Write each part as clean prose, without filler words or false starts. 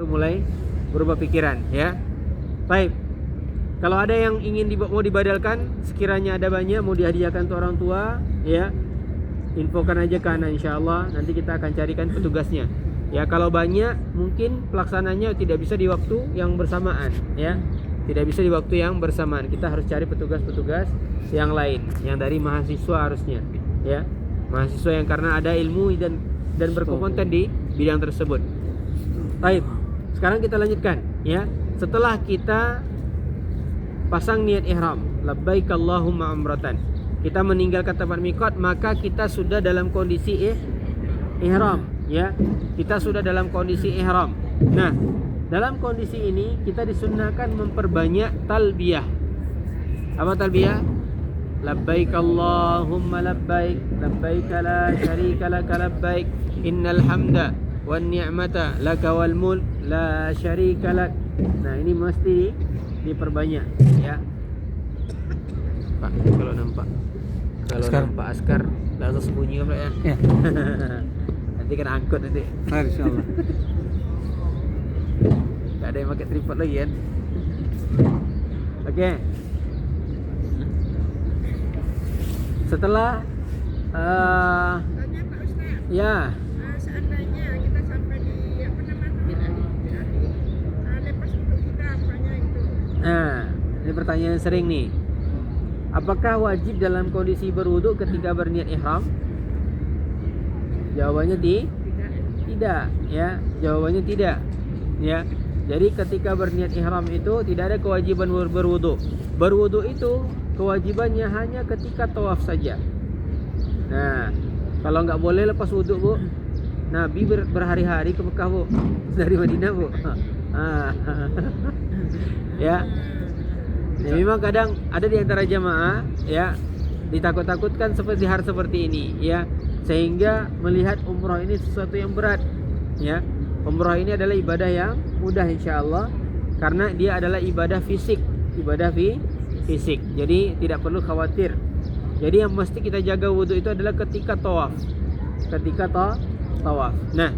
mulai berubah pikiran, ya. Baik. Kalau ada yang ingin mau dibadalkan, sekiranya ada banyak mau dihadiahkan untuk orang tua, ya, infokan aja ke Ana, insyaallah nanti kita akan carikan petugasnya. Ya, kalau banyak mungkin pelaksananya tidak bisa di waktu yang bersamaan, ya. Tidak bisa di waktu yang bersamaan. Kita harus cari petugas-petugas yang lain, yang dari mahasiswa harusnya, ya. Mahasiswa yang karena ada ilmu dan berkompeten di bidang tersebut. Baik. Sekarang kita lanjutkan, ya. Setelah kita pasang niat ihram, labbaik Allahumma umratan, kita meninggalkan tempat miqat, maka kita sudah dalam kondisi ihram, ya. Kita sudah dalam kondisi ihram. Nah, dalam kondisi ini kita disunnahkan memperbanyak talbiyah. Apa talbiyah? Labbaik Allahumma labbaik, labbaik la syarika laka labbaik, innal hamda wan ni'mata laka wal mulk la syarika lak. Nah, ini mesti diperbanyak, ya. Pak, kalau nampak nampak askar langsung sembunyi kan, Pak, ya? Ya. Nanti kena angkut nanti. Insyaallah. Tak ada yang pakai tripod lagi kan? Okey. Setelah Tanya Pak Ustaz, ya, seandainya kita sampai di lepas untuk kita apanya itu? nah, ini pertanyaan sering nih. Apakah wajib dalam kondisi berwudu ketika berniat ihram? Jawabannya tidak, ya. Jawabannya tidak, ya. Jadi ketika berniat ihram itu tidak ada kewajiban berwudu. Berwudu itu kewajibannya hanya ketika tawaf saja. Nah, kalau nggak boleh lepas wudu, Bu. Nabi berhari-hari ke Mekah, Bu, dari Madinah, Bu. Ya. Ya, memang kadang ada di antara jamaah, ya, ditakut-takutkan seperti hal seperti ini, ya, sehingga melihat umrah ini sesuatu yang berat, ya. Umrah ini adalah ibadah yang mudah insyaallah, karena dia adalah ibadah fisik, fisik. Jadi tidak perlu khawatir. Jadi yang mesti kita jaga wudu itu adalah ketika tawaf. Tawaf. Nah,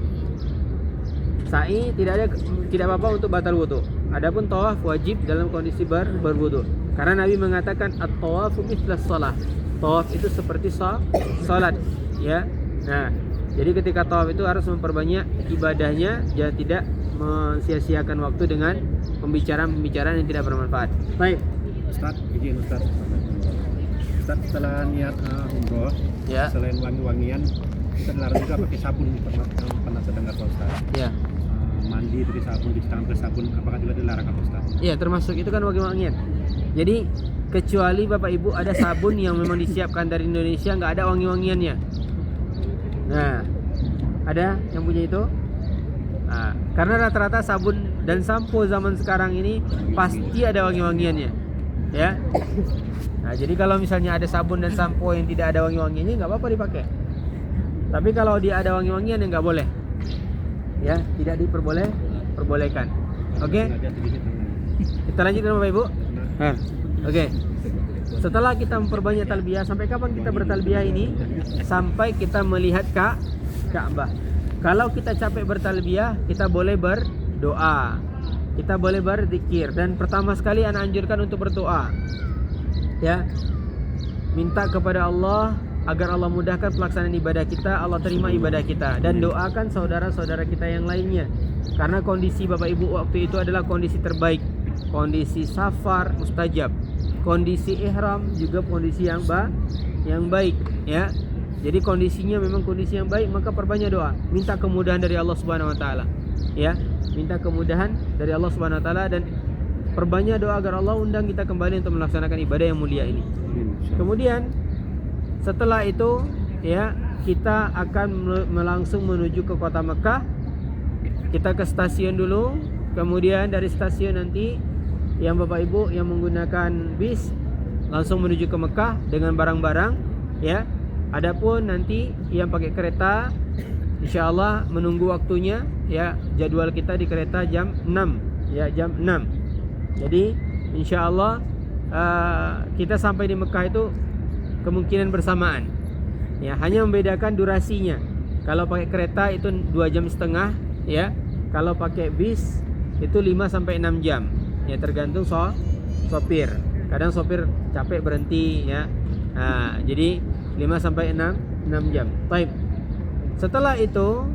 sa'i tidak apa-apa untuk batal wudu. Adapun tawaf wajib dalam kondisi berwudu. Karena Nabi mengatakan at-tawafu mithlas shalah. Tawaf itu seperti salat, ya. Nah, jadi ketika tawaf itu harus memperbanyak ibadahnya, dan tidak mensia-siakan waktu dengan pembicaraan yang tidak bermanfaat. Baik. Ustaz, izin Ustaz. Ustaz, setelah niat umroh, Ya. selain wangi-wangian, kita dilarang juga pakai sabun. Pernah saya dengar Pak Ustaz. Ya. Mandi pakai sabun, cuci tangan pakai sabun, apakah juga dilarang Pak Ustaz? Ya, termasuk itu kan wangi-wangian. Jadi kecuali Bapak Ibu ada sabun yang memang disiapkan dari Indonesia, nggak ada wangi-wangiannya. Nah, ada yang punya itu? Nah, karena rata-rata sabun dan sampo zaman sekarang ini pasti ada wangi-wangiannya, ya. Nah, jadi kalau misalnya ada sabun dan sampo yang tidak ada wangi-wangiannya, nggak apa-apa dipakai. Tapi kalau dia ada wangi-wangian, ya nggak boleh, ya, tidak diperbolehkan. Oke, kita lanjutkan Bapak Ibu. Oke. Setelah kita memperbanyak talbiyah, sampai kapan kita bertalbiyah ini? Sampai kita melihat Ka'bah. Kalau kita capek bertalbiyah, kita boleh berdoa, kita boleh berzikir, dan pertama sekali anak anjurkan untuk berdoa, ya. Minta kepada Allah agar Allah mudahkan pelaksanaan ibadah kita, Allah terima ibadah kita, dan doakan saudara-saudara kita yang lainnya. Karena kondisi Bapak Ibu waktu itu adalah kondisi terbaik. Kondisi safar mustajab, kondisi ihram juga kondisi yang baik, ya. Jadi kondisinya memang kondisi yang baik, maka perbanyak doa, minta kemudahan dari Allah Subhanahu wa taala, ya. Minta kemudahan dari Allah Subhanahu wa taala, dan perbanyak doa agar Allah undang kita kembali untuk melaksanakan ibadah yang mulia ini. Kemudian setelah itu, ya, kita akan langsung menuju ke kota Mekah. Kita ke stasiun dulu, kemudian dari stasiun nanti yang Bapak Ibu yang menggunakan bis langsung menuju ke Mekah dengan barang-barang, ya. Adapun nanti yang pakai kereta, insyaallah menunggu waktunya, ya. Jadwal kita di kereta jam 6, ya, jam 6. Jadi insyaallah kita sampai di Mekah itu kemungkinan bersamaan, ya. Hanya membedakan durasinya. Kalau pakai kereta itu 2,5 jam, ya. Kalau pakai bis itu 5 sampai 6 jam. Ya tergantung sopir. Kadang sopir capek berhenti ya. Nah, jadi 5 sampai 6 jam. Baik. Setelah itu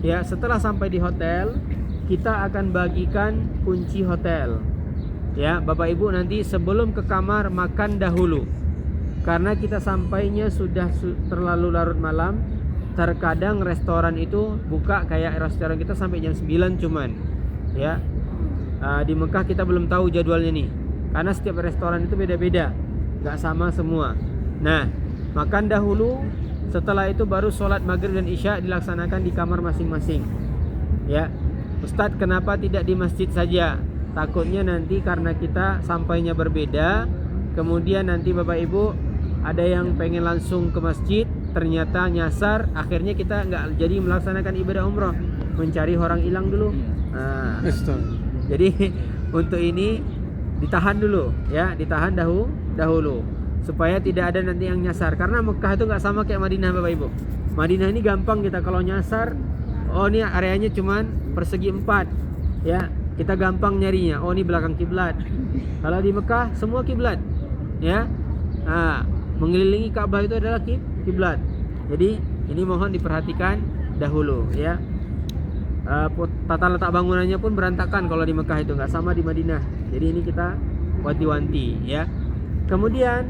ya, setelah sampai di hotel, kita akan bagikan kunci hotel. Ya, Bapak Ibu nanti sebelum ke kamar makan dahulu. Karena kita sampainya sudah terlalu larut malam. Terkadang restoran itu buka kayak restoran kita sampai jam 9 cuman. Ya. Di Mekah kita belum tahu jadwalnya nih. Karena setiap restoran itu beda-beda. Gak sama semua. Nah, makan dahulu. Setelah itu baru sholat maghrib dan isya dilaksanakan di kamar masing-masing. Ya. Ustadz, kenapa tidak di masjid saja? Takutnya nanti karena kita sampainya berbeda. Kemudian nanti Bapak Ibu ada yang pengen langsung ke masjid, ternyata nyasar, akhirnya kita nggak jadi melaksanakan ibadah umroh, mencari orang hilang dulu. Nah, jadi untuk ini ditahan dulu, ya, ditahan dahulu supaya tidak ada nanti yang nyasar. Karena Mekah itu nggak sama kayak Madinah, Bapak Ibu. Madinah ini gampang kita kalau nyasar. Oh, ini areanya cuman persegi 4, ya, kita gampang nyarinya. Oh, ini belakang kiblat. Kalau di Mekah semua kiblat, ya. Nah, mengelilingi Ka'bah itu adalah kiblat. Jadi ini mohon diperhatikan dahulu, ya. Tata letak bangunannya pun berantakan kalau di Mekah itu, nggak sama di Madinah. Jadi ini kita wanti-wanti, ya. Kemudian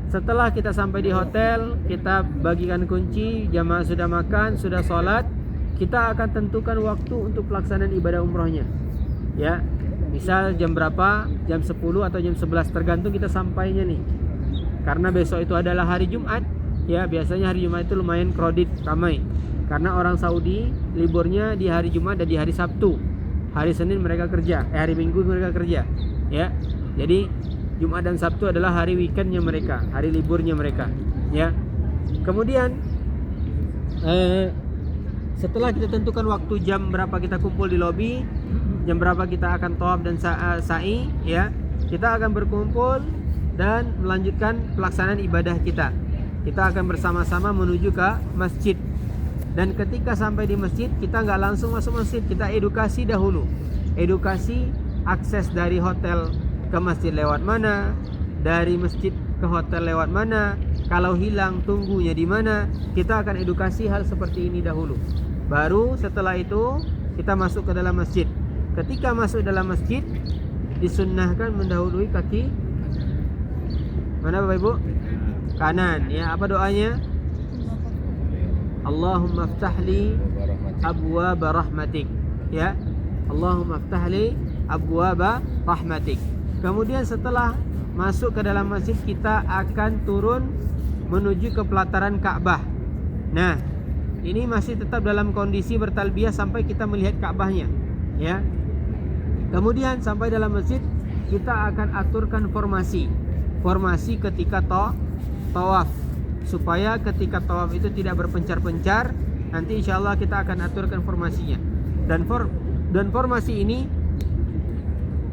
setelah kita sampai di hotel, kita bagikan kunci, jamaah sudah makan, sudah sholat, kita akan tentukan waktu untuk pelaksanaan ibadah umrohnya, ya. Misal jam berapa, jam 10 atau jam 11, tergantung kita sampainya nih. Karena besok itu adalah hari Jumat, ya, biasanya hari Jumat itu lumayan crowded, ramai. Karena orang Saudi liburnya di hari Jumat dan di hari Sabtu. Hari Senin mereka kerja, hari Minggu mereka kerja, ya. Jadi Jumat dan Sabtu adalah hari weekendnya mereka, hari liburnya mereka, ya. Kemudian setelah kita tentukan waktu jam berapa kita kumpul di lobi, jam berapa kita akan tawaf dan sa'i, ya, kita akan berkumpul dan melanjutkan pelaksanaan ibadah kita. Kita akan bersama-sama menuju ke masjid. Dan ketika sampai di masjid, kita nggak langsung masuk masjid, kita edukasi dahulu. Edukasi akses dari hotel ke masjid lewat mana, dari masjid ke hotel lewat mana, kalau hilang tunggunya di mana. Kita akan edukasi hal seperti ini dahulu. Baru setelah itu kita masuk ke dalam masjid. Ketika masuk dalam masjid, disunnahkan mendahului kaki mana, Bapak Ibu? Kanan, ya. Apa doanya? Allahumma ftahli abwaba rahmatik, ya. Allahumma ftahli abwaba rahmatik. Kemudian setelah masuk ke dalam masjid, kita akan turun menuju ke pelataran Ka'bah. Nah, ini masih tetap dalam kondisi bertalbiyah sampai kita melihat Ka'bahnya, ya. Kemudian sampai dalam masjid, kita akan aturkan formasi ketika tawaf, supaya ketika tawaf itu tidak berpencar-pencar. Nanti insya Allah kita akan aturkan formasinya. Dan formasi ini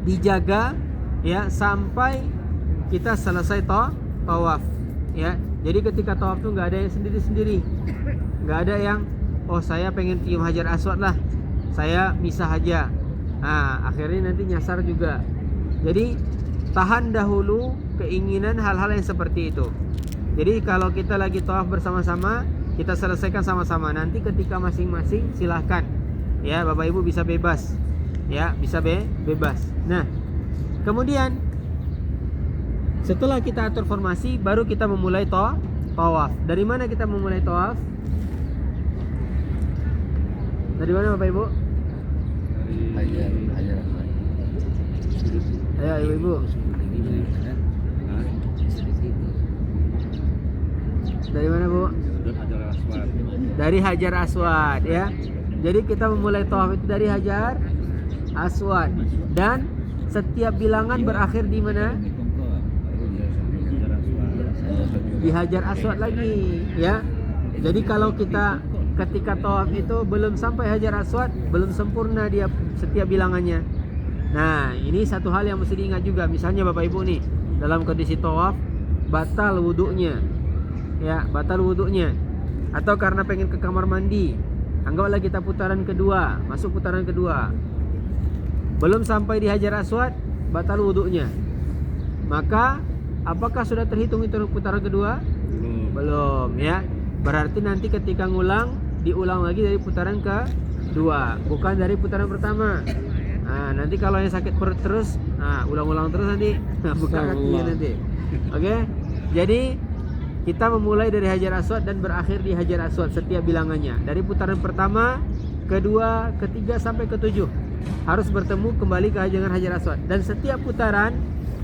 dijaga, ya, sampai kita selesai tawaf, ya. Jadi ketika tawaf itu nggak ada yang sendiri-sendiri, nggak ada yang saya pengen cium Hajar Aswad lah, saya misah aja. Nah, akhirnya nanti nyasar juga. Jadi tahan dahulu keinginan hal-hal yang seperti itu. Jadi kalau kita lagi tawaf bersama-sama, kita selesaikan sama-sama. Nanti ketika masing-masing silahkan, ya, Bapak Ibu bisa bebas, ya, bisa bebas. Nah, kemudian setelah kita atur formasi, baru kita memulai tawaf. Dari mana kita memulai tawaf? Dari mana, Bapak Ibu? Hajar Ayo Ibu. Dari mana, Bu? Dari Hajar Aswad, ya. Jadi kita memulai tawaf itu dari Hajar Aswad, dan setiap bilangan berakhir di mana? Di Hajar Aswad lagi, ya. Jadi kalau kita ketika tawaf itu belum sampai Hajar Aswad, belum sempurna dia setiap bilangannya. Nah, ini satu hal yang mesti diingat juga. Misalnya Bapak Ibu nih dalam kondisi tawaf batal wudhunya, ya, batal wudhunya, atau karena pengen ke kamar mandi, Anggaplah kita putaran kedua, masuk putaran kedua. Belum sampai di Hajar Aswad, batal wudunya. Maka apakah sudah terhitung itu putaran kedua? Belum ya. Berarti nanti ketika ngulang, diulang lagi dari putaran kedua, bukan dari putaran pertama. Nah, nanti kalau yang sakit perut terus, ulang-ulang terus nanti buka kakinya nanti. Oke. Jadi kita memulai dari Hajar Aswad dan berakhir di Hajar Aswad setiap bilangannya. Dari putaran pertama, kedua, ketiga sampai ketujuh harus bertemu kembali ke Hajar Aswad. Dan setiap putaran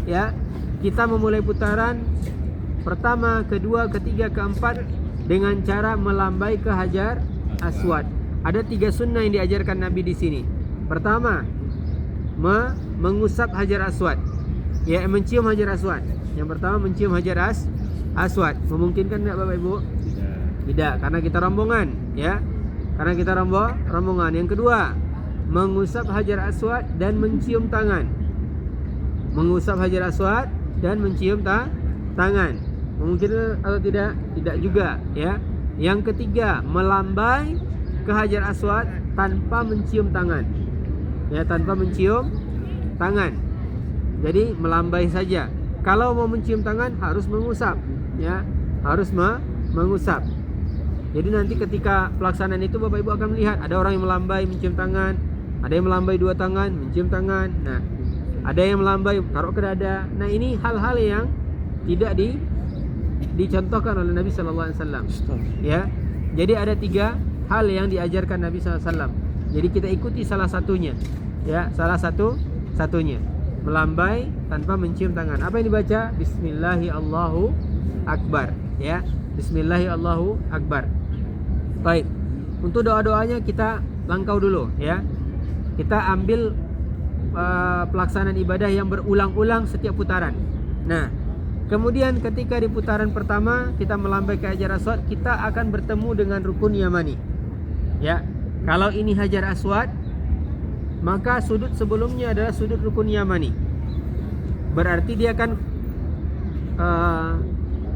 ya, kita memulai putaran pertama, kedua, ketiga, keempat dengan cara melambai ke Hajar Aswad. Ada 3 sunnah yang diajarkan Nabi di sini. Pertama, mengusap Hajar Aswad, ya, mencium Hajar Aswad. Yang pertama mencium Hajar Aswad. Memungkinkan tidak Bapak Ibu? Tidak, karena kita rombongan, ya. Karena kita rombongan. Yang kedua, mengusap Hajar Aswad dan mencium tangan. Mengusap Hajar Aswad dan mencium tangan. Memungkinkan atau tidak? Tidak juga, ya. Yang ketiga, melambai ke Hajar Aswad tanpa mencium tangan. Ya, tanpa mencium tangan. Jadi melambai saja. Kalau mau mencium tangan harus mengusap, ya. Harus mengusap. Jadi nanti ketika pelaksanaan itu Bapak Ibu akan melihat ada orang yang melambai mencium tangan, ada yang melambai 2 tangan mencium tangan. Nah, ada yang melambai taruh ke dada. Nah, ini hal-hal yang tidak dicontohkan oleh Nabi sallallahu alaihi wasallam. Ya. Jadi ada 3 hal yang diajarkan Nabi sallallahu alaihi wasallam. Jadi kita ikuti salah satunya, ya, salah satunya melambai tanpa mencium tangan. Apa yang dibaca? Bismillahi Allahu Akbar, ya. Bismillahi Allahu Akbar. Baik. Untuk doa-doanya kita langkau dulu, ya. Kita ambil pelaksanaan ibadah yang berulang-ulang setiap putaran. Nah, kemudian ketika di putaran pertama kita melambai ke Hajar Aswad, kita akan bertemu dengan rukun Yamani. Ya. Kalau ini Hajar Aswad, maka sudut sebelumnya adalah sudut rukun Yamani. Berarti dia kan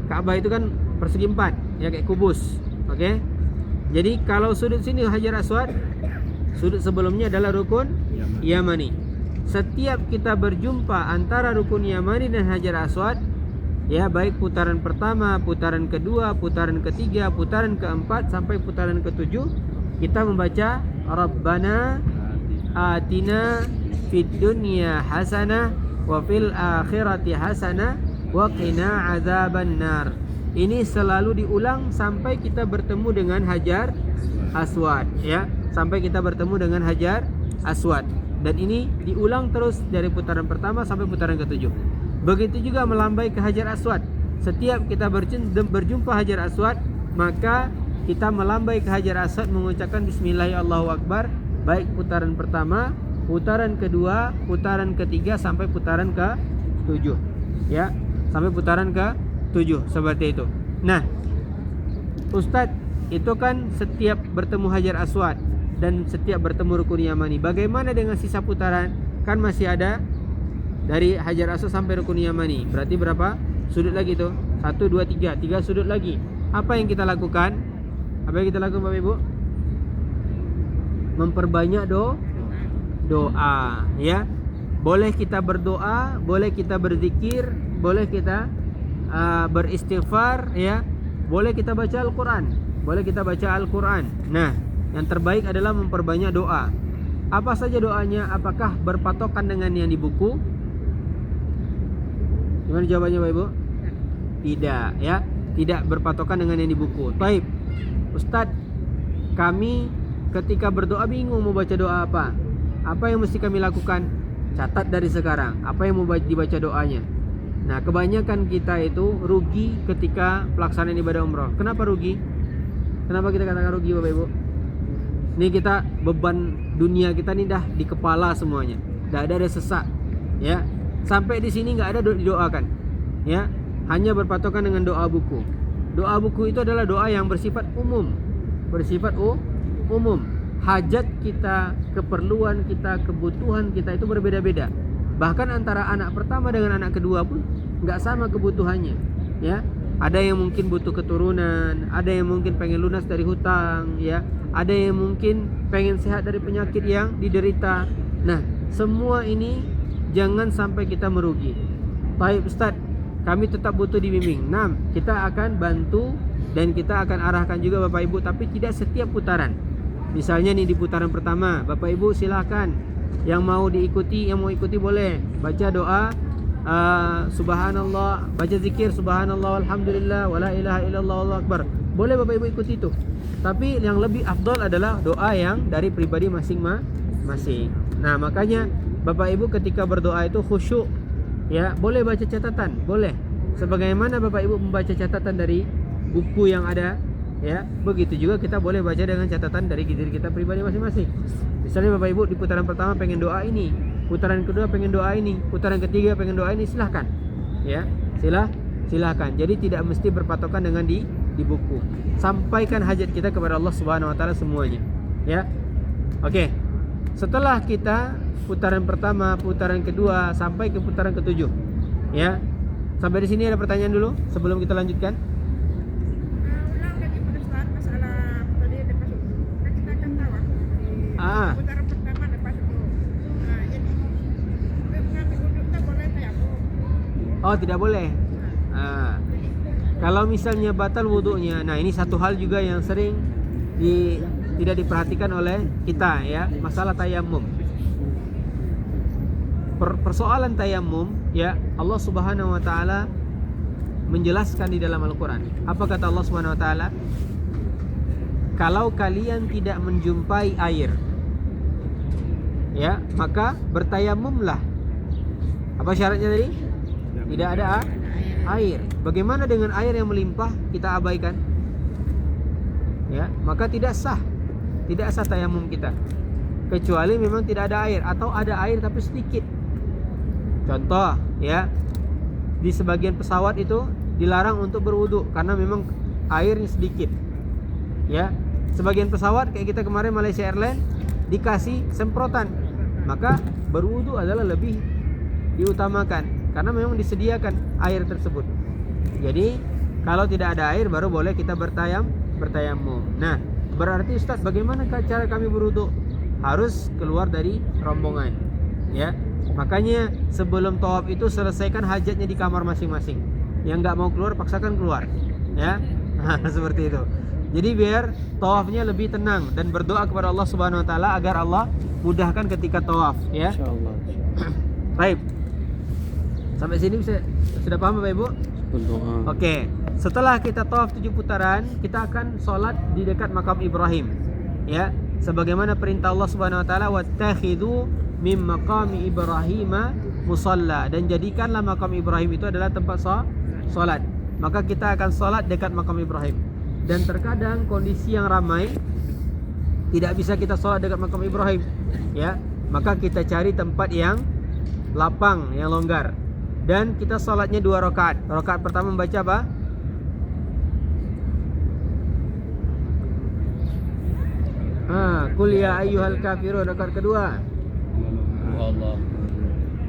Ka'bah itu kan persegi 4, ya, kayak kubus. Oke. Jadi kalau sudut sini Hajar Aswad, sudut sebelumnya adalah rukun Yamani. Setiap kita berjumpa antara rukun Yamani dan Hajar Aswad, ya, baik putaran pertama, putaran kedua, putaran ketiga, putaran keempat sampai putaran ketujuh, kita membaca Rabbana atina fid dunya hasanah wa fil akhirati hasanah wa qina azabannar. Ini selalu diulang sampai kita bertemu dengan Hajar Aswad, ya, sampai kita bertemu dengan Hajar Aswad. Dan ini diulang terus dari putaran pertama sampai putaran ketujuh. Begitu juga melambai ke Hajar Aswad. Setiap kita berjumpa Hajar Aswad, maka kita melambai ke Hajar Aswad mengucapkan Bismillahirrahmanirrahim, baik putaran pertama, putaran kedua, putaran ketiga sampai putaran ke-7. Ya, sampai putaran ke-7 seperti itu. Nah, Ustadz, itu kan setiap bertemu Hajar Aswad dan setiap bertemu rukun Yamani. Bagaimana dengan sisa putaran? Kan masih ada dari Hajar Aswad sampai rukun Yamani. Berarti berapa sudut lagi tuh? 1, 2, 3. 3 sudut lagi. Apa yang kita lakukan? Apa yang kita lakukan Bapak Ibu? Memperbanyak doa, ya. Boleh kita berdoa, boleh kita berzikir, boleh kita beristighfar, ya. Boleh kita baca Al-Qur'an, boleh kita baca Al-Qur'an. Nah, yang terbaik adalah memperbanyak doa. Apa saja doanya? Apakah berpatokan dengan yang di buku? Gimana jawabannya Bapak Ibu? Tidak, ya. Tidak berpatokan dengan yang di buku. Baik. Ustadz, kami ketika berdoa bingung mau baca doa apa. Apa yang mesti kami lakukan? Catat dari sekarang apa yang mau dibaca doanya. Nah, kebanyakan kita itu rugi ketika pelaksanaan ibadah umroh. Kenapa rugi? Kenapa kita katakan rugi Bapak Ibu? Ini kita beban dunia kita nih dah di kepala semuanya. Tidak ada sesak, ya. Sampai di sini nggak ada didoakan, ya. Hanya berpatokan dengan doa buku. Doa buku itu adalah doa yang bersifat umum. Bersifat umum. Hajat kita, keperluan kita, kebutuhan kita itu berbeda-beda. Bahkan antara anak pertama dengan anak kedua pun nggak sama kebutuhannya, ya. Ada yang mungkin butuh keturunan, ada yang mungkin pengen lunas dari hutang, ya. ada yang mungkin pengen sehat dari penyakit yang diderita. Nah, semua ini jangan sampai kita merugi. Baik Ustaz, kami tetap butuh dibimbing. Nah, kita akan bantu dan kita akan arahkan juga Bapak Ibu, tapi tidak setiap putaran. Misalnya nih di putaran pertama, Bapak Ibu silakan yang mau diikuti, yang mau ikuti boleh baca doa subhanallah, baca zikir subhanallah alhamdulillah wala ilaha illallah wallahu akbar. Boleh Bapak Ibu ikuti itu. Tapi yang lebih afdal adalah doa yang dari pribadi masing-masing. Nah, makanya Bapak Ibu ketika berdoa itu khusyuk. Ya, boleh baca catatan, boleh. Sebagaimana Bapak Ibu membaca catatan dari buku yang ada, ya, begitu juga kita boleh baca dengan catatan dari diri kita pribadi masing-masing. Misalnya Bapak Ibu di putaran pertama pengen doa ini, putaran kedua pengen doa ini, putaran ketiga pengen doa ini, silahkan. Ya, silahkan. Jadi tidak mesti berpatokan dengan di buku. Sampaikan hajat kita kepada Allah Subhanahu wa taala semuanya. Ya. Oke. Setelah kita putaran pertama, putaran kedua sampai ke putaran ketujuh. Ya. Sampai di sini ada pertanyaan dulu sebelum kita lanjutkan. Ulang lagi pada saat masalah tadi lepas itu. Kan kita akan tahu di putaran pertama lepas itu. Nah, jadi mengambil wudhu tak boleh tayamum. Oh, tidak boleh. Kalau misalnya batal wudhunya, nah ini satu hal juga yang sering tidak diperhatikan oleh kita, ya, masalah tayamum. Persoalan tayamum, ya, Allah Subhanahu wa taala menjelaskan di dalam Al-Qur'an. Apa kata Allah Subhanahu wa taala? Kalau kalian tidak menjumpai air, ya, maka bertayamumlah. Apa syaratnya tadi? Tidak ada air. Bagaimana dengan air yang melimpah kita abaikan? Ya, maka tidak sah tayamum kita. Kecuali memang tidak ada air atau ada air tapi sedikit. Contoh, ya, di sebagian pesawat itu dilarang untuk berwudu karena memang airnya sedikit. Ya, sebagian pesawat kayak kita kemarin Malaysia Airlines dikasih semprotan, maka berwudu adalah lebih diutamakan karena memang disediakan air tersebut. Jadi kalau tidak ada air baru boleh kita bertayamum. Nah, berarti Ustaz, bagaimana cara kami berwudu? Harus keluar dari rombongan, ya. Makanya sebelum tawaf itu selesaikan hajatnya di kamar masing-masing. Yang nggak mau keluar paksakan keluar, ya. Seperti itu. Jadi biar tawafnya lebih tenang dan berdoa kepada Allah Subhanahu wa taala agar Allah mudahkan ketika tawaf, ya. Insyaallah. Baik. Sampai sini sudah paham Bapak Ibu? Berdoa. Oke. Setelah kita tawaf 7 putaran, kita akan sholat di dekat makam Ibrahim. Ya, sebagaimana perintah Allah Subhanahu wa taala, "Wattakhidhu mim maqami Ibrahim musalla." Dan jadikanlah makam Ibrahim itu adalah tempat sholat. Maka kita akan sholat dekat makam Ibrahim. Dan terkadang kondisi yang ramai tidak bisa kita sholat dekat makam Ibrahim, ya. Maka kita cari tempat yang lapang, yang longgar. Dan kita sholatnya 2 rakaat. Rakaat pertama membaca apa? Qul ya ayyuhal kafirun. Rakaat kedua, Allah.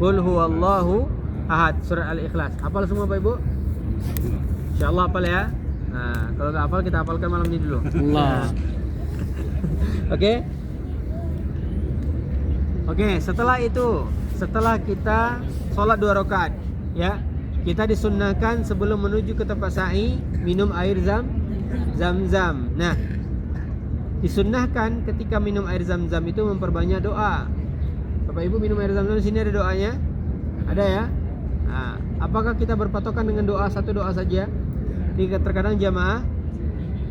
Qul huwallahu ahad, surat Al-Ikhlas. Hafal semua Bapak Ibu? Insyaallah hafal ya. Nah, kalau nggak hafal kita hafalkan malam ini dulu. Allah. Oke, setelah itu, setelah kita sholat 2 rakaat, ya, kita disunnahkan sebelum menuju ke tempat sa'i minum air zam-zam. Nah, disunnahkan ketika minum air zam-zam itu memperbanyak doa. Bapak Ibu minum air zam-zam, di sini ada doanya? Ada ya? Nah, apakah kita berpatokan dengan satu doa saja? Terkadang jamaah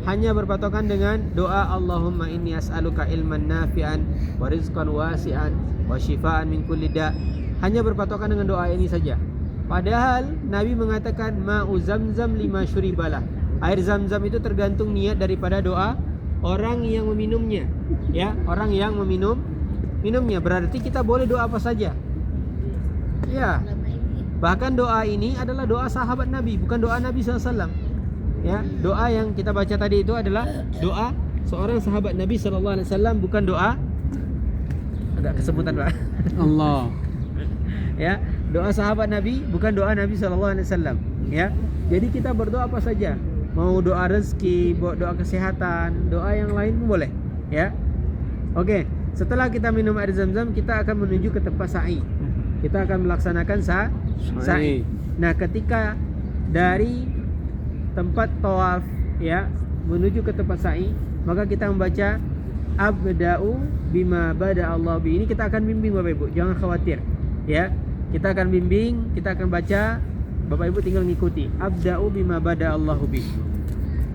hanya berpatokan dengan doa Allahumma inni as'aluka ilman nafi'an wa rizqan wasi'an wa shifaan min kulli da'. Hanya berpatokan dengan doa ini saja. Padahal Nabi mengatakan ma'u zamzam lima syuribalah. Air zam-zam itu tergantung niat daripada doa orang yang meminumnya, ya, orang yang minumnya. Berarti kita boleh doa apa saja, ya. Bahkan doa ini adalah doa sahabat Nabi, bukan doa Nabi SAW. Ya, doa yang kita baca tadi itu adalah doa seorang sahabat Nabi SAW, bukan doa, agak kesebutan Pak. Allah. Ya, doa sahabat Nabi bukan doa Nabi SAW. Ya, jadi kita berdoa apa saja, mau doa rezeki, doa kesehatan, doa yang lain pun boleh. ya. Oke, setelah kita minum air Zam-Zam, kita akan menuju ke tempat sa'i. Kita akan melaksanakan sa'i. Nah, ketika dari tempat tawaf ya menuju ke tempat sa'i, maka kita membaca abda'u bima bada Allah bi. Ini kita akan bimbing Bapak Ibu, jangan khawatir ya. Kita akan bimbing, kita akan baca, Bapak Ibu tinggal ngikuti. Abda'u bima bada Allahu bi.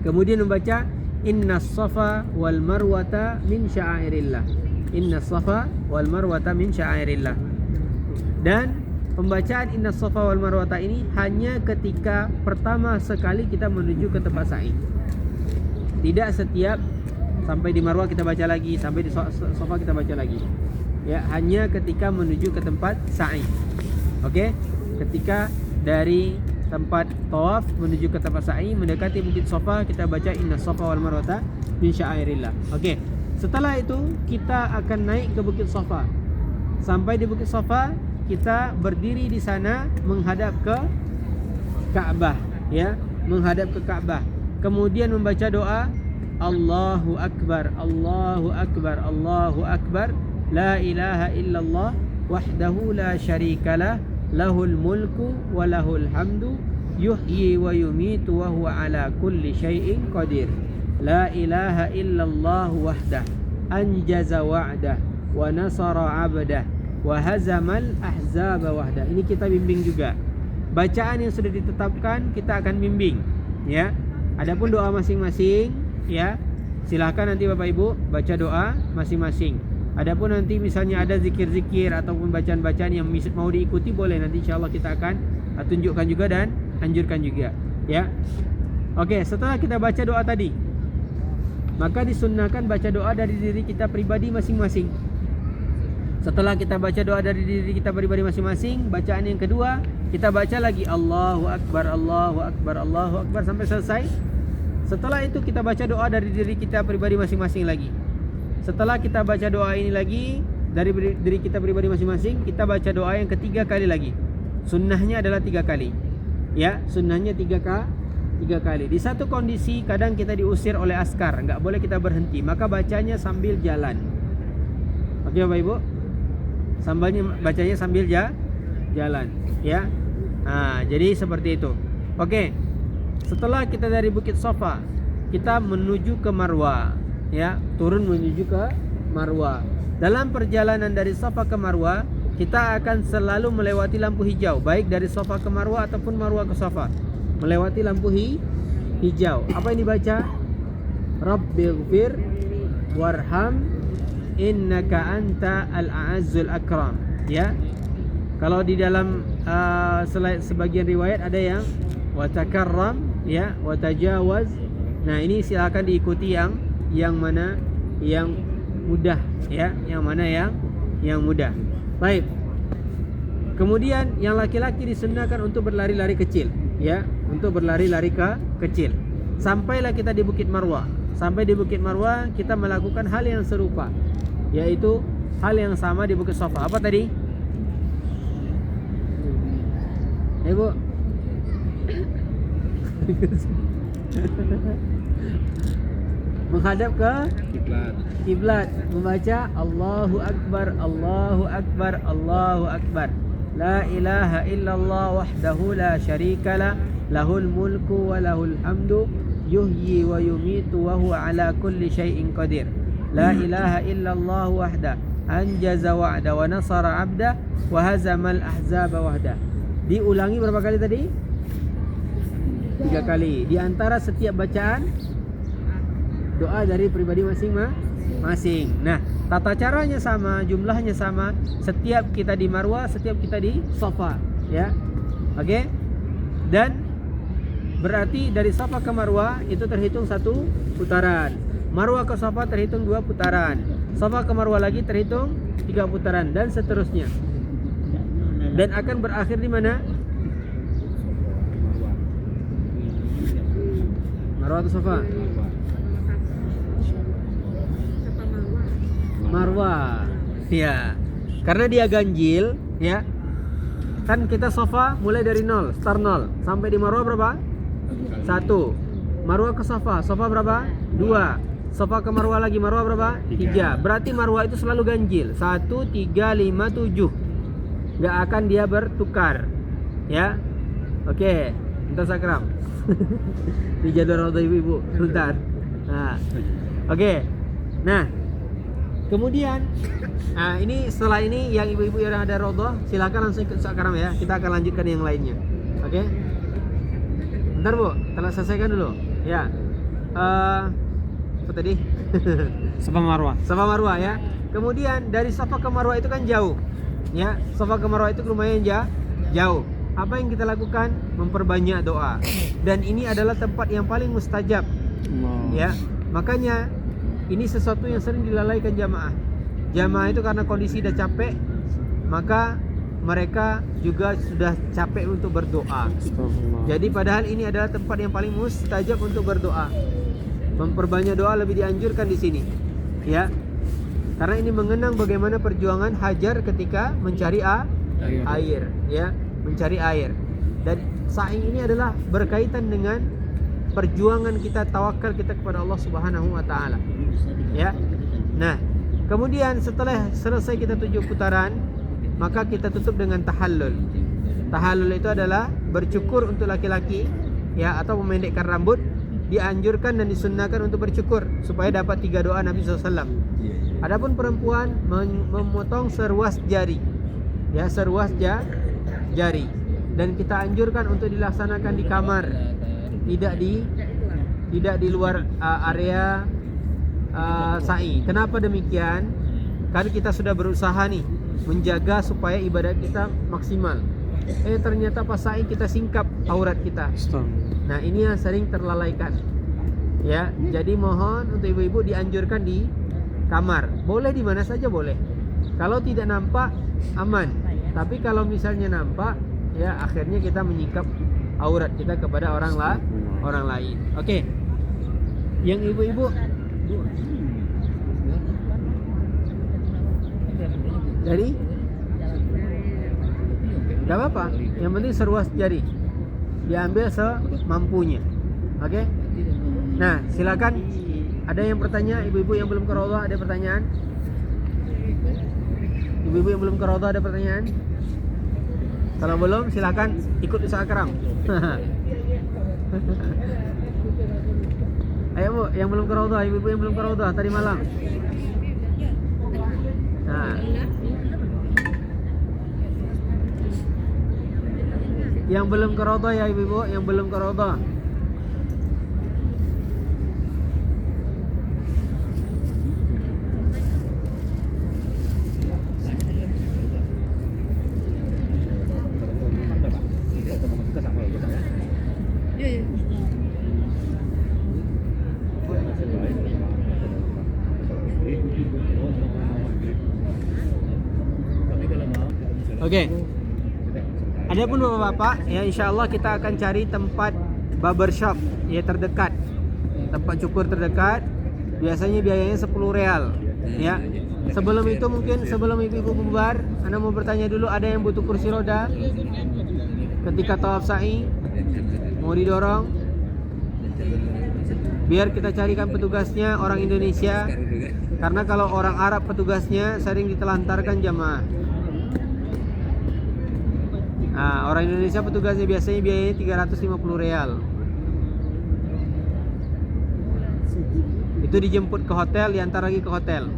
Kemudian membaca innas safa wal marwata min sya'airillah. Innas safa wal marwata min sya'airillah. Dan pembacaan innas safa wal marwata ini hanya ketika pertama sekali kita menuju ke tempat sa'i. Tidak setiap sampai di Marwah kita baca lagi, sampai di Safa kita baca lagi. Ya, hanya ketika menuju ke tempat sa'i. Oke? Ketika dari tempat tawaf menuju ke tempat sa'i, mendekati bukit Safa, kita baca innas safa wal marwata min sya'airillah. Oke. Setelah itu kita akan naik ke bukit Safa. Sampai di bukit Safa, kita berdiri di sana menghadap ke Ka'bah, ya, menghadap ke Ka'bah. Kemudian membaca doa Allahu Akbar, Allahu Akbar, Allahu Akbar, la ilaha illallah wahdahu la syarikalah, lahul mulku wa lahul hamdu, yuhyi wa yumitu wa huwa ala kulli syai'in qadir. La ilaha illallah wahdah, anjaza wa'dah wa nasara 'abdah wa hazamal ahzaba wahda. Ini kita bimbing juga. Bacaan yang sudah ditetapkan kita akan bimbing, ya. Adapun doa masing-masing, ya, silahkan nanti Bapak Ibu baca doa masing-masing. Adapun nanti misalnya ada zikir-zikir ataupun bacaan-bacaan yang mau diikuti, boleh, nanti insyaallah kita akan tunjukkan juga dan anjurkan juga, ya. Oke, setelah kita baca doa tadi, maka disunnahkan baca doa dari diri kita pribadi masing-masing. Setelah kita baca doa dari diri kita pribadi masing-masing, bacaan yang kedua kita baca lagi Allahu Akbar, Allahu Akbar, Allahu Akbar sampai selesai. Setelah itu kita baca doa dari diri kita pribadi masing-masing lagi. Setelah kita baca doa ini lagi dari diri kita pribadi masing-masing, kita baca doa yang ketiga kali lagi. Sunnahnya adalah 3 kali. Ya, sunnahnya 3 kali. Di satu kondisi kadang kita diusir oleh askar, enggak boleh kita berhenti, maka bacanya sambil jalan. Oke Bapak Ibu? Bacanya sambil jalan, ya. Nah, jadi seperti itu. Oke. Setelah kita dari Bukit Safa, kita menuju ke Marwah, ya, turun menuju ke Marwah. Dalam perjalanan dari Safa ke Marwah, kita akan selalu melewati lampu hijau, baik dari Safa ke Marwah ataupun Marwah ke Safa. Melewati lampu hijau. Apa yang dibaca? Rabbighfir warham innaka anta al-a'azzul akram, ya. Kalau di dalam sebagian riwayat ada yang watakarram, ya, watajawaz. Nah, ini silakan diikuti yang mana yang mudah, ya, yang mana yang mudah. Baik. Kemudian yang laki-laki disunnahkan untuk berlari-lari kecil, ya, untuk berlari-lari kecil. Sampailah kita di Bukit Marwah. Sampai di Bukit Marwah kita melakukan hal yang serupa, yaitu hal yang sama di Bukit Safa. Apa tadi? Ibu. Menghadap ke kiblat, membaca Allahu Akbar, Allahu Akbar, Allahu Akbar. La ilaha illallah wahdahu la syarikalah, lahul mulku wa lahul hamdu, yuhyi wa yumitu wa huwa ala kulli syai'in qadir. La ilaha illallah wahda, anjaza wa'da wa nasara 'abda wa hazamal ahzaba wahda. Diulangi berapa kali tadi? 3 kali. Di antara setiap bacaan doa dari pribadi masing-masing. Nah, tata caranya sama, jumlahnya sama. Setiap kita di Marwah, setiap kita di Safa, ya. Oke? Dan berarti dari Safa ke Marwah itu terhitung 1 putaran. Marwah ke Safa terhitung 2 putaran. Safa ke Marwah lagi terhitung 3 putaran dan seterusnya. Dan akan berakhir di mana? Marwah atau Safa? Marwah. Ya. Karena dia ganjil, ya. Kan kita Safa mulai dari 0, start 0. Sampai di Marwah berapa? 1. Marwah ke Safa. Safa berapa? 2. Safa ke Marwah lagi. Marwah berapa? 3. Berarti Marwah itu selalu ganjil. 1, 3, 5, 7. Nggak akan dia bertukar. Ya. Oke. Bentar Sakram. Di jadwal roda ibu-ibu. Bentar. Nah. Oke. Nah. Kemudian ini setelah ini yang ibu-ibu yang ada roda silakan langsung ikut Sakram ya. Kita akan lanjutkan yang lainnya. Oke. Bentar Bu, telah selesaikan dulu. Ya. Apa tadi? Safa Marwah. Safa Marwah ya. Kemudian dari Safa ke Marwah itu kan jauh. Ya, Safa ke Marwah itu lumayan jauh. Apa yang kita lakukan? Memperbanyak doa. Dan ini adalah tempat yang paling mustajab. Ya. Makanya ini sesuatu yang sering dilalaikan jamaah. Jamaah itu karena kondisi udah capek, maka mereka juga sudah capek untuk berdoa. Jadi padahal ini adalah tempat yang paling mustajab untuk berdoa. Memperbanyak doa lebih dianjurkan di sini. Ya. Karena ini mengenang bagaimana perjuangan Hajar ketika mencari air, ya, mencari air. Dan sa'i ini adalah berkaitan dengan perjuangan kita, tawakal kita kepada Allah Subhanahu wa taala. Ya. Nah, kemudian setelah selesai kita 7 putaran, maka kita tutup dengan tahallul. Tahallul itu adalah bercukur untuk laki-laki, ya, atau memendekkan rambut. Dianjurkan dan disunnahkan untuk bercukur supaya dapat 3 doa Nabi SAW. Adapun perempuan memotong seruas jari, ya, seruas jari. Dan kita anjurkan untuk dilaksanakan di kamar, tidak di luar area sa'i. Kenapa demikian? Karena kita sudah berusaha nih menjaga supaya ibadah kita maksimal. Ternyata pas sa'i kita singkap aurat kita. Nah, ini yang sering terlalaikan. Ya, jadi mohon untuk ibu-ibu dianjurkan di kamar. Boleh di mana saja boleh. Kalau tidak nampak aman. Tapi kalau misalnya nampak, ya akhirnya kita menyingkap aurat kita kepada orang lain. Oke. Yang ibu-ibu jadi gak apa-apa. Yang penting seruas jari. Diambil semampunya. Oke. Nah, silakan. Ada yang bertanya, ibu-ibu yang belum ke raudhah ada pertanyaan? Ibu-ibu yang belum ke raudhah ada pertanyaan? Kalau belum, silakan ikut Ustaz Akram. Ayo Bu, yang belum ke raudhah, ibu-ibu yang belum ke raudhah tadi malam. Nah. Yang belum ke raudhah ya ibu-ibu, yang belum ke raudhah. Oke. Adapun bapak-bapak, ya insya Allah kita akan cari tempat barbershop ya terdekat, tempat cukur terdekat. Biasanya biayanya 10 real. Ya. Sebelum itu mungkin sebelum ibu-ibu bubar, Anda mau bertanya dulu, ada yang butuh kursi roda ketika tawaf sa'i, mau didorong? Biar kita carikan petugasnya orang Indonesia, karena kalau orang Arab petugasnya sering ditelantarkan jamaah. Nah, orang Indonesia petugasnya biasanya biayanya 350 real. Itu dijemput ke hotel, diantar lagi ke hotel.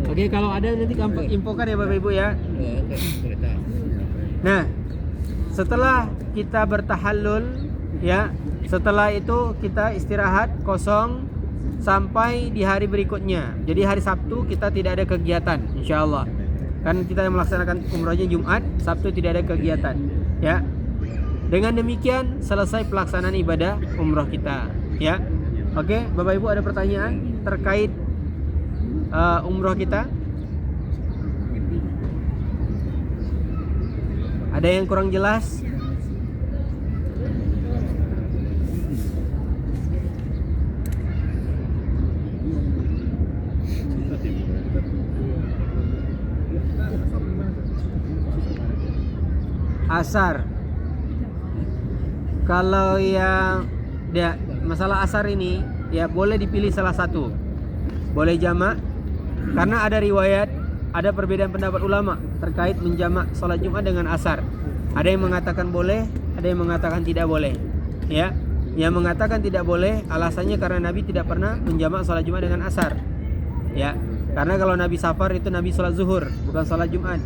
Oke, kalau ada nanti infokan ya Bapak Ibu ya. Nah, setelah kita bertahallul ya, setelah itu kita istirahat kosong sampai di hari berikutnya. Jadi hari Sabtu kita tidak ada kegiatan insyaallah. Kan kita melaksanakan umrahnya Jumat, Sabtu tidak ada kegiatan ya. Dengan demikian selesai pelaksanaan ibadah umrah kita ya. Oke, Bapak Ibu ada pertanyaan terkait umrah kita? Ada yang kurang jelas? Asar. Kalau yang dia masalah asar ini ya boleh dipilih salah satu. Boleh jamak karena ada riwayat, ada perbedaan pendapat ulama terkait menjamak salat Jumat dengan asar. Ada yang mengatakan boleh, ada yang mengatakan tidak boleh. Ya, yang mengatakan tidak boleh alasannya karena Nabi tidak pernah menjamak salat Jumat dengan asar. Ya, karena kalau Nabi safar itu Nabi salat zuhur, bukan salat Jumat.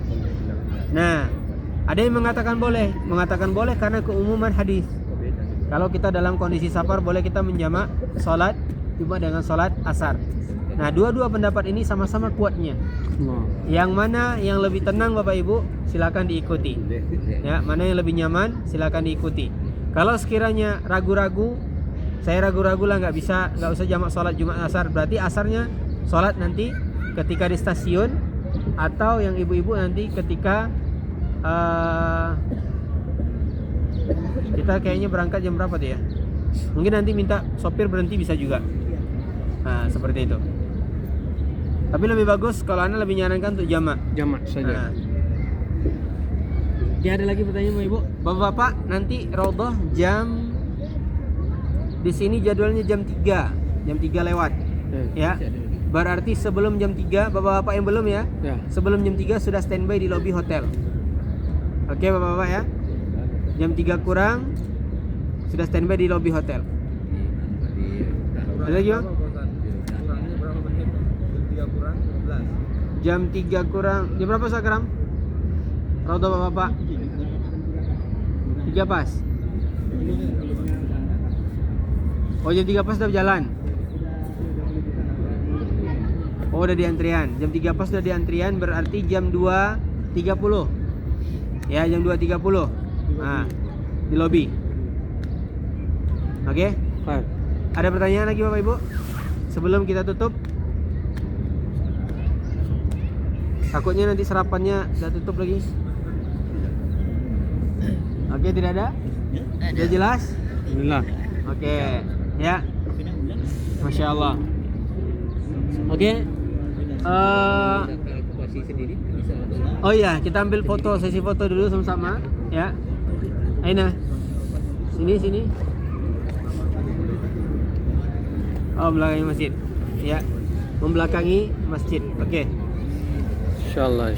Nah, ada yang mengatakan boleh karena keumuman hadis. Kalau kita dalam kondisi safar boleh kita menjamak salat Jumat dengan salat asar. Nah, dua-dua pendapat ini sama-sama kuatnya. Yang mana yang lebih tenang Bapak Ibu, silakan diikuti. Ya, mana yang lebih nyaman, silakan diikuti. Kalau sekiranya ragu-ragu, saya ragu-ragu lah nggak usah jamak salat Jumat asar. Berarti asarnya salat nanti ketika di stasiun, atau yang ibu-ibu nanti ketika kita kayaknya berangkat jam berapa tuh ya? Mungkin nanti minta sopir berhenti bisa juga. Nah, seperti itu. Tapi lebih bagus kalau Anda lebih nyarankan untuk jamak. Jamak saja. Nah. Oke, ada lagi pertanyaan Ibu? Bapak-bapak, nanti Raudhah jam di sini jadwalnya jam 3. Jam 3 lewat. Ya. Berarti sebelum jam 3, Bapak-bapak yang belum ya? Ya. Sebelum jam 3 sudah standby di lobi hotel. Oke, Bapak-bapak ya. Jam 3 kurang sudah standby di lobi hotel. Ada lagi, Bang? Kurangnya berapa menit? Jam 3 kurang 15. Jam 3 kurang. Jam berapa sekarang? Raudhah Bapak-bapak. 3 pas. Oh, jam 3 pas sudah berjalan. Oh, udah di antrian. Jam 3 pas sudah di antrian, berarti jam 2.30. Ya, jam 2.30. Nah, di lobi. Oke? Ada pertanyaan lagi Bapak Ibu? Sebelum kita tutup. Takutnya nanti serapannya udah tutup lagi. Oke, tidak ada? Sudah jelas? Alhamdulillah. Oke, ya. Masya Allah. Oke. Oh iya, kita ambil foto, sesi foto dulu sama-sama, ya. Aina. Sini. Oh, belakangi masjid. Ya. Membelakangi masjid. Oke. Insyaallah.